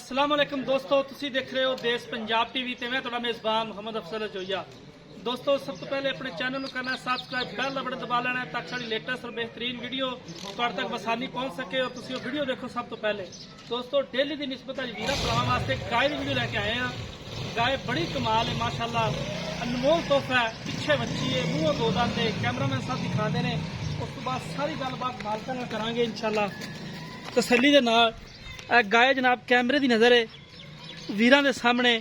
अस्सलाम वालेकुम दोस्तों, तुसी देख रहे हो देश पंजाब टीवी ते मैं तुहाडा मेज़बान मोहम्मद अफजल रजोइया। दोस्तों सब तो पहले अपने चैनल को करना है सब्सक्राइब, बेल दा बटन दबा लेना है ताकि साडी लेटेस्ट और बेहतरीन वीडियो तुहाडे तक आसानी पहुंच सके और तुसी वो वीडियो देखो सब तो पहले। दोस्तों डेली की निस्बत अज वीरा भरावां वास्ते गाय की वीडियो लैके आए हैं। गाय बड़ी कमाल है माशाअल्लाह, अनमोल तोहफा है। पिछे बच्ची है, मूँहों दो दंद है, कैमरामैन साहब दिखाते हैं। उस तो बाद सारी गलबात मालकां नाल करांगे इंशाअल्लाह तसल्ली दे नाल। गाय जनाब कैमरे की नज़र है वीरां दे सामने,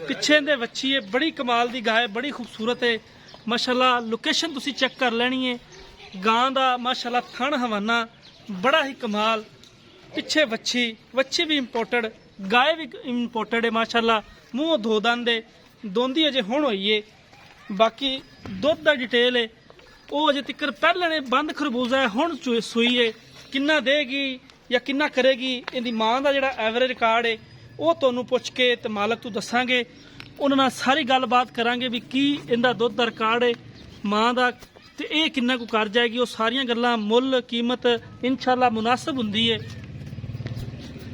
पिछे दे बच्ची है, बड़ी कमाल दी गाय, बड़ी खूबसूरत है माशाअल्लाह। लोकेशन तुसी चेक कर लेनी है। गां दा माशाअल्लाह थण हवाना बड़ा ही कमाल। पिछे बच्ची भी इंपोर्टेड, गाय भी इंपोर्टेड है माशाअल्लाह। मूँह दो दंद है, दोंदी अजे हुण होई है। बाकी दुध दा डिटेल है वो अजे तिकर पहले ने बंद खरबूजा है, हुण सूई है। किन्ना देगी या किन्ना करेगी, इहदी मां दा जिहड़ा एवरेज रिकॉर्ड है वो तुहानूं पुछ के ते मालक तू दसांगे। उन्हां नाल सारी गलबात करांगे भी की इहदा दुध दा रिकॉर्ड है मां दा ते इह किन्ना कु कर जाएगी। वो सारियां गल्लां मुੱਲ कीमत इंशाअल्लाह मुनासिब हुंदी है।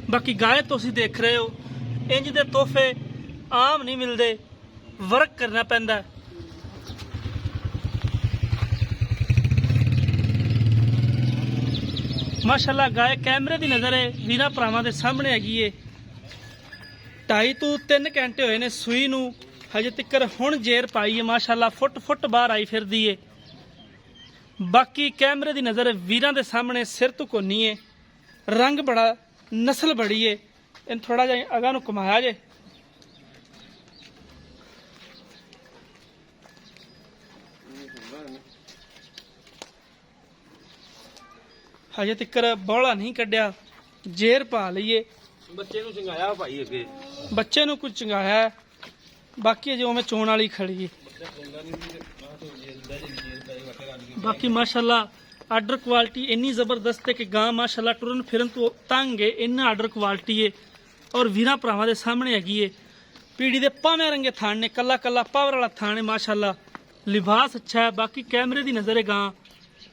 बाकी गाय तुसीं देख रहे हो, इंज दे तोहफे आम नहीं मिलते, वर्क करना पैंदा है। माशाअल्लाह गाय कैमरे की नज़र है वीरा भरावां दे सामने हैगी है। 2.5 तो 3 घंटे होए ने सूई नूं, हजे तिकर हुण जेर पाई है माशाअल्लाह, फुट बाहर आई फिरदी है। बाकी कैमरे की नज़र वीरां दे सामने, सिर तो कोनी है, रंग बड़ा, नस्ल बड़ी है। इन थोड़ा जिहा अगां नूं घुमाया जे, हजे तिकर बौला नहीं कढ़िया, जेर पा लईए। बच्चे नूं चंगाया भाई अगे, बच्चे नूं कुछ चंगाया है, बाकी अजे उवें चोण वाली खड़ी है। बाकी माशाअल्लाह आर्डर क्वालिटी इन्नी जबरदस्त है कि गां माशाअल्लाह टुरन फिरन तो तंग है, इन्ना आर्डर क्वालिटी है और वीरा भरावां दे सामने हैगी है। पीढ़ी दे भावें रंगे थान ने, कला कला पावर वाला थान है माशाअल्लाह, लिबास अच्छा है। बाकी कैमरे की नज़र है गां,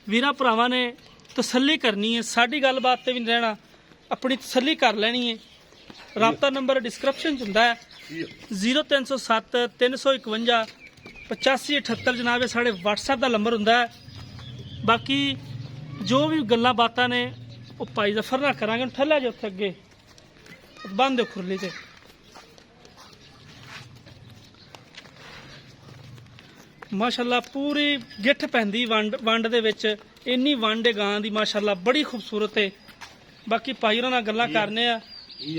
वीरा भरावां ने तसल्ली करनी है, साडी गलबात ते भी नहीं रहना, अपनी तसल्ली कर लेनी है। राबता नंबर डिस्क्रिप्शन च हुंदा है 0307 351 8578 जनाब, ये साढ़े WhatsApp का नंबर हुंदा है। बाकी जो भी गल्लां बातां ने वो भाई जफर नाल करांगे। ठल्ला जो उत्थे अगे बंद दो खुरली ते माशाअल्लाह पूरी गिठ पैंदी वंड दे विच, इन्नी वंड है गां दी माशाअल्लाह, बड़ी खूबसूरत है। बाकी भाई होरां नाल गल्लां करने आ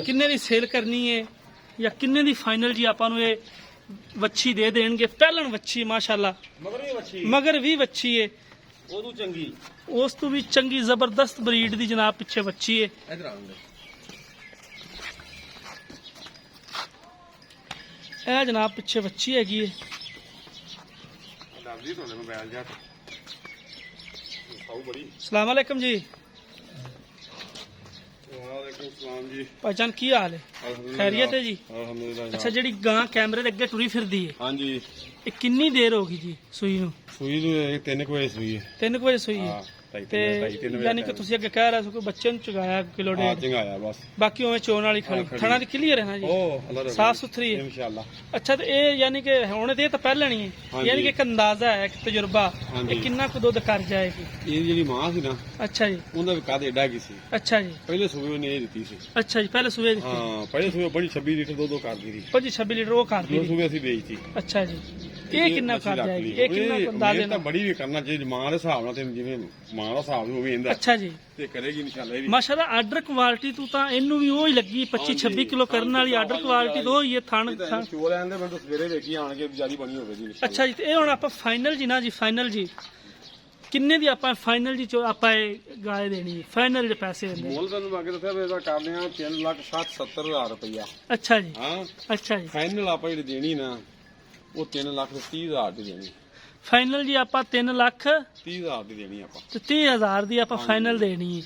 किन्ने दी सेल करनी है या किन्ने दी फाइनल जी आपां नूं ये वच्छी दे देणगे। पहलन वच्छी माशाअल्लाह, मगर भी वच्छी है, ओदू चंगी, उस तो भी चंगी जबरदस्त ब्रीड दी जनाब पिछे वच्छी है। यह जनाब पिछे वच्छी हैगी है। अस्सलाम वालेकुम जी। भाईजान की हाल है? खैरियत है जी? अच्छा, जी गां कैमरे दे अगे टुरी फिरदी है, हाँ जी, किन्नी देर होगी जी सूई नूं? सूई तो 3 बजे सूई है। 3 बजे सूई है ते यानी कि तुसीं अगे कह रहे हो कोई बच्चे नूं चुगाया किलो डेढ़, चंगाया बस, बाकी उवें चोण वाली खड़ी, थणा दी क्लीयर है ना जी, साफ सुथरी है इंशाअल्लाह। अच्छा, तो ये यानी कि हुण ते तो पहले नहीं है, यानी कि एक अंदाजा है, एक तजुर्बा, ये किन्ना कुछ दुध कर जाएगी? ये जेडी मां सी ना, अच्छा जी, उनदा भी कद एडा की सी। अच्छा जी, पहले सूबे ने ये दी सी। अच्छा जी, पहले सुबह दी, हां पहले सूबे बड़ी 26 लीटर दूध कर दी थी, 26 लीटर वो कर दी दो सूबे असि बेचती। अच्छा जी, ये किन्ना कर जाएगी? ये किन्ना अंदाजे ना बड़ी भी करना चाहिए मां दे हिसाब नाल, ते जिवें मां दा हिसाब होवे इंदा अच्छा जी, ते करेगी इंशाअल्लाह। ये भी माशाअल्लाह आर्डर क्वालिटी तू तां इनू भी वो ही लगी 25-26 किलो करने वाली आर्डर क्वालिटी तो ही है। थान चोल आंदे मैं तो सवेरे देखी आण के जारी बनी होवे जी। अच्छा जी, ते हुण आपां फाइनल जी ना जी, फाइनल जी किन्ने दी आपां फाइनल जी आपां गाय देनी है? फाइनल दे पैसे देने मोल तन मांगे तो फिर ਇਹਦਾ ਕਰਨੇ ਆ 3,60,70,000 रुपया। अच्छा जी, हां अच्छा जी, फाइनल ਆਪਾਂ ਜਿਹੜੀ ਦੇਣੀ ਨਾ ਉਹ 3,30,000 ਦੀ ਦੇਣੀ। फाइनल जी आपां 3,30,000 ਦੀ ਦੇਣੀ ਆਪਾਂ ਤੇ 30,000 ਦੀ ਆਪਾਂ फाइनल देनी है।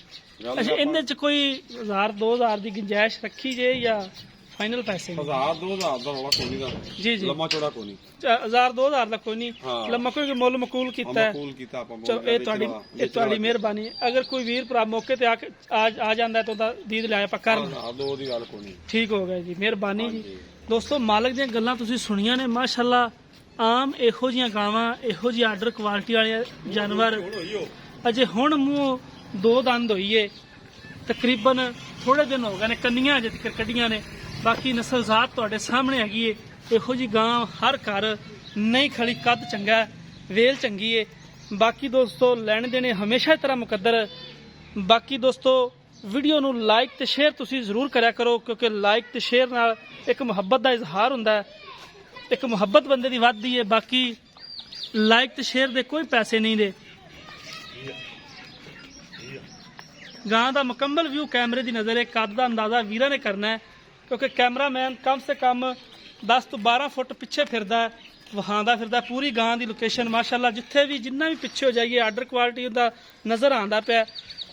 अच्छा, इनदे च कोई 1,000-2,000 ਦੀ गुंजाइश रखी जे या ਫਾਈਨਲ ਪੈਸੇ ਨੇ 1000 2000 ਦਾ ਰੌਲਾ ਕੋਈ ਨਹੀਂ ਦਾ ਜੀ ਜੀ ਲੰਮਾ ਚੌੜਾ ਕੋਈ ਨਹੀਂ 1000 2000 ਦਾ ਕੋਈ ਨਹੀਂ ਹਾਂ। ਲੰਮਾ ਕੋਈ ਮੁੱਲ ਮਕੂਲ ਕੀਤਾ ਹੈ ਮਕਬੂਲ ਕੀਤਾ ਆਪਾਂ ਚਲੋ ਇਹ ਤੁਹਾਡੀ ਮਿਹਰਬਾਨੀ ਹੈ। ਅਗਰ ਕੋਈ ਵੀਰ ਭਰਾ ਮੌਕੇ ਤੇ ਆ ਜਾਂਦਾ ਤਾਂ ਉਹਦਾ ਦੀਦ ਲਿਆ ਆਪਾਂ ਕਰ ਹਾਂ ਦੋ ਦੀ ਗੱਲ ਕੋਈ ਨਹੀਂ ਠੀਕ ਹੋ ਗਿਆ ਜੀ ਮਿਹਰਬਾਨੀ ਜੀ ਦੋਸਤੋ ਮਾਲਕ ਦੀਆਂ ਗੱਲਾਂ ਤੁਸੀਂ ਸੁਣੀਆਂ ਨੇ ਮਾਸ਼ਾਅੱਲਾ ਆਮ ਇਹੋ ਜੀਆਂ ਗਾਵਾਂ ਇਹੋ ਜਿਹੀ ਆਰਡਰ ਕੁਆਲਿਟੀ ਵਾਲੇ ਜਾਨਵਰ ਅਜੇ ਹੁਣ ਮੂੰਹ ਦੋ ਦੰਦ ਹੋਈਏ ਤਕਰੀਬਨ ਥੋੜੇ ਦਿਨ ਹੋ ਗਏ ਨੇ ਕੰਨੀਆਂ ਅਜੇ ਤੱਕ ਕੱਢੀਆਂ ਨੇ ਬਾਕੀ ਨਸਲਜ਼ਾਤ ਤੁਹਾਡੇ ਸਾਹਮਣੇ ਹੈਗੀ ਏ ਇਹੋ ਜੀ ਗਾਂ ਹਰ ਘਰ ਨਹੀਂ ਖੜੀ ਕੱਦ ਚੰਗਾ ਹੈ, ਵੇਲ ਚੰਗੀ ਏ ਬਾਕੀ ਦੋਸਤੋ ਲੈਣ ਦੇਣੇ ਹਮੇਸ਼ਾ ਇਸ ਤਰ੍ਹਾਂ ਮੁਕੱਦਰ ਬਾਕੀ ਦੋਸਤੋ ਵੀਡੀਓ ਨੂੰ ਲਾਈਕ ਤੇ ਸ਼ੇਅਰ ਤੁਸੀਂ ਜ਼ਰੂਰ ਕਰਿਆ ਕਰੋ ਕਿਉਂਕਿ ਲਾਈਕ ਤੇ ਸ਼ੇਅਰ ਨਾਲ ਇੱਕ ਮੁਹੱਬਤ ਦਾ ਇਜ਼ਹਾਰ ਹੁੰਦਾ ਹੈ ਇੱਕ ਮੁਹੱਬਤ ਬੰਦੇ ਦੀ ਵੱਧਦੀ ਹੈ ਬਾਕੀ ਲਾਈਕ ਤੇ ਸ਼ੇਅਰ ਦੇ ਕੋਈ ਪੈਸੇ ਨਹੀਂ ਦੇ ਗਾਂ ਦਾ ਮੁਕੰਮਲ ਵਿਊ ਕੈਮਰੇ ਦੀ ਨਜ਼ਰ ਹੈ ਕੱਦ ਦਾ ਅੰਦਾਜ਼ਾ ਵੀਰਾਂ ਨੇ ਕਰਨਾ ਹੈ ਕਿਉਂਕਿ ਕੈਮਰਾਮੈਨ ਕਮ ਸੇ ਕਮ 10 ਤੋਂ 12 ਫੁੱਟ ਪਿੱਛੇ ਫਿਰਦਾ ਹੈ ਵਹਾਂਦਾ ਫਿਰਦਾ ਪੂਰੀ ਗਾਂ ਦੀ ਲੋਕੇਸ਼ਨ ਮਾਸ਼ਾਅੱਲਾ ਜਿੱਥੇ ਵੀ ਜਿੰਨਾ ਵੀ ਪਿੱਛੇ ਹੋ ਜਾਈਏ ਆਰਡਰ ਕੁਆਲਿਟੀ ਉਹਦਾ ਨਜ਼ਰ ਆਉਂਦਾ ਪਿਆ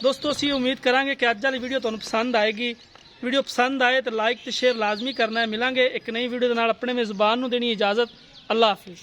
ਦੋਸਤੋ ਅਸੀਂ ਉਮੀਦ ਕਰਾਂਗੇ ਕਿ ਅੱਜ ਵਾਲੀ ਵੀਡੀਓ ਤੁਹਾਨੂੰ ਪਸੰਦ ਆਏਗੀ ਵੀਡੀਓ ਪਸੰਦ ਆਏ ਤਾਂ ਲਾਈਕ ਤੇ ਸ਼ੇਅਰ ਲਾਜ਼ਮੀ ਕਰਨਾ ਹੈ ਮਿਲਾਂਗੇ ਇੱਕ ਨਈ ਵੀਡੀਓ ਦੇ ਨਾਲ ਆਪਣੇ ਮੇਜ਼ਬਾਨ ਨੂੰ ਦੇਣੀ ਇਜਾਜ਼ਤ ਅੱਲਾ ਹਾਫਿਜ਼